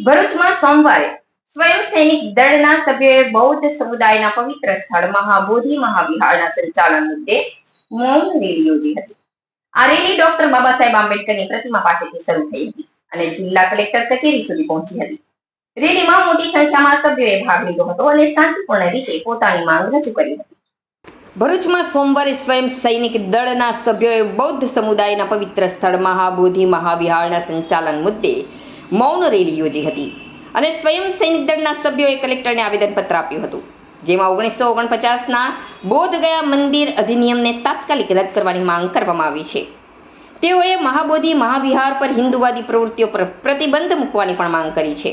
ભરૂચમાં સોમવારે સ્વયં સૈનિક દળના સભ્યોએ બૌદ્ધ સમુદાયના પવિત્ર સ્થળ મહાબોધિ મહાવિહારના સંચાલન મુદ્દે મૌન રેલી યોજી હતી. આ રેલી ડોક્ટર બાબા સાહેબ આંબેડકરની પ્રતિમા પાસેથી શરૂ થઈ હતી અને જિલ્લા કલેક્ટર કચેરી સુધી પહોંચી હતી. રેલીમાં મોટી સંખ્યામાં સભ્યોએ ભાગ લીધો હતો અને શાંતિપૂર્ણ રીતે પોતાની માંગ રજૂ કરી હતી. ભરૂચમાં સોમવારે સ્વયં સૈનિક દળના સભ્યોએ બૌદ્ધ સમુદાયના પવિત્ર સ્થળ મહાબોધિ મહાવિહારના સંચાલન મુદ્દે મૌન રેલી યોજી હતી અને સ્વયં સૈનિક દળના સભ્યોએ કલેક્ટરને આવેદનપત્ર આપ્યું હતું, જેમાં 1949ના બોધગયા મંદિર અધિનિયમને તાત્કાલિક રદ કરવાની માંગ કરવામાં આવી છે. તેઓએ મહાબોધિ મહાવિહાર પર હિન્દુવાદી પ્રવૃત્તિઓ પર પ્રતિબંધ મૂકવાની પણ માંગ કરી છે.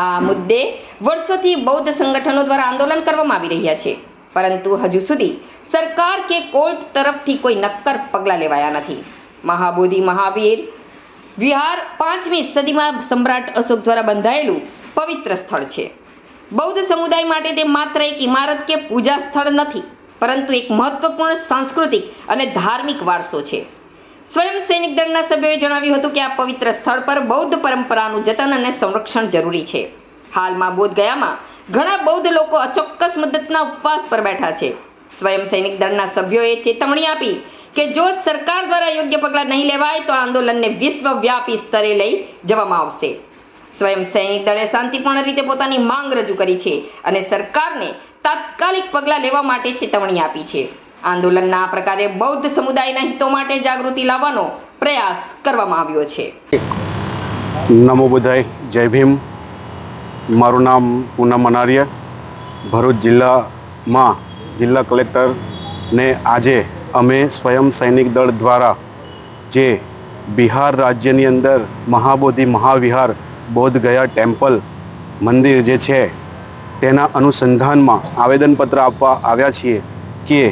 આ મુદ્દે વર્ષોથી બૌદ્ધ સંગઠનો દ્વારા આંદોલન કરવામાં આવી રહ્યા છે, પરંતુ હજુ સુધી સરકાર કે કોર્ટ તરફથી કોઈ નક્કર પગલાં લેવાયા નથી. મહાબોધિ મહાવીર વિહાર 5મી સદીમાં સમ્રાટ અશોક દ્વારા બંધાયેલું પવિત્ર સ્થળ છે. બૌદ્ધ સમુદાય માટે તે માત્ર એક ઇમારત કે પૂજા સ્થળ નથી, પરંતુ એક મહત્વપૂર્ણ સાંસ્કૃતિક અને ધાર્મિક વારસો છે. સ્વયં સૈનિક દળના સભ્યોએ જણાવ્યું હતું કે આ પવિત્ર સ્થળ પર બૌદ્ધ પરંપરાનું જતન અને સંરક્ષણ જરૂરી છે. હાલમાં બોધગયામાં ઘણા બૌદ્ધ લોકો અચોક્કસ મુદ્દતના ઉપવાસ પર બેઠા છે. સ્વયં સૈનિક દળના સભ્યોએ ચેતવણી આપી કે જો સરકાર દ્વારા યોગ્ય પગલાં નહીં લેવાય તો આંદોલનને વિશ્વવ્યાપી સ્તરે લઈ જવામાં આવશે. સ્વયં સૈનિક દળે શાંતિપૂર્ણ રીતે પોતાની માંગ રજૂ કરી છે અને સરકારને તાત્કાલિક પગલાં લેવા માટે ચેતવણી આપી છે. આંદોલનના આ પ્રકારે બૌદ્ધ સમુદાયના હિતો માટે જાગૃતિ લાવવાનો પ્રયાસ કરવામાં આવ્યો છે. નમો બુદ્ધાય, જય ભીમ. મારું નામ પૂનમ અનાર્ય. ભરૂચ જિલ્લામાં જિલ્લા કલેક્ટરને આજે અમે સ્વયં સૈનિક દળ દ્વારા જે બિહાર રાજ્યની અંદર મહાબોધિ મહાવિહાર બોધગયા ટેમ્પલ મંદિર જે છે તેના અનુસંધાનમાં આવેદનપત્ર આપવા આવ્યા છીએ કે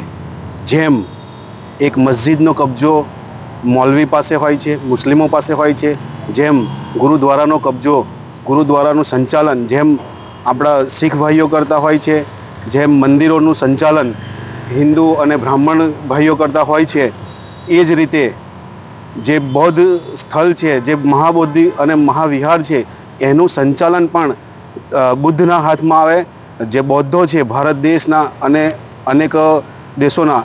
જેમ એક મસ્જિદનો કબજો મૌલવી પાસે હોય છે, મુસ્લિમો પાસે હોય છે, જેમ ગુરુદ્વારાનો કબજો, ગુરુદ્વારાનું સંચાલન જેમ આપણા શીખ ભાઈઓ કરતા હોય છે, જેમ મંદિરોનું સંચાલન હિન્દુ અને બ્રાહ્મણ ભાઈઓ કરતા હોય છે, એ જ રીતે જે બૌદ્ધ સ્થળ છે, જે મહાબોધિ અને મહાવિહાર છે, એનું સંચાલન પણ બુદ્ધના હાથમાં આવે. જે બૌદ્ધો છે ભારત દેશના અને અનેક દેશોના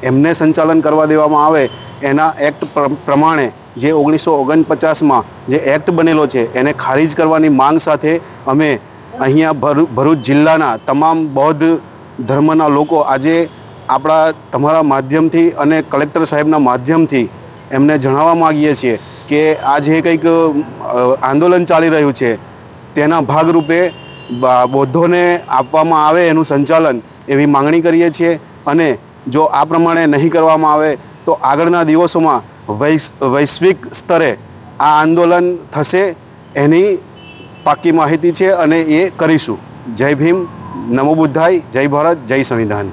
એમને સંચાલન કરવા દેવામાં આવે. એના એક્ટ પ્રમાણે જે 1949માં જે એક્ટ બનેલો છે એને ખારીજ કરવાની માંગ સાથે અમે અહીંયા ભરૂચ જિલ્લાના તમામ બૌદ્ધ ધર્મના લોકો આજે આપણા તમારા માધ્યમથી અને કલેક્ટર સાહેબના માધ્યમથી એમને જણાવવા માગીએ છીએ કે આ જે કંઈક આંદોલન ચાલી રહ્યું છે તેના ભાગરૂપે બૌદ્ધોને આપવામાં આવે એનું સંચાલન એવી માંગણી કરીએ છીએ. અને જો આ પ્રમાણે નહીં કરવામાં આવે તો આગળના દિવસોમાં વૈશ્વિક સ્તરે આ આંદોલન થશે, એની પાક્કી માહિતી છે અને એ કરીશું. જય ભીમ, નમો બુદ્ધાય, જય ભારત, જય સંવિધાન.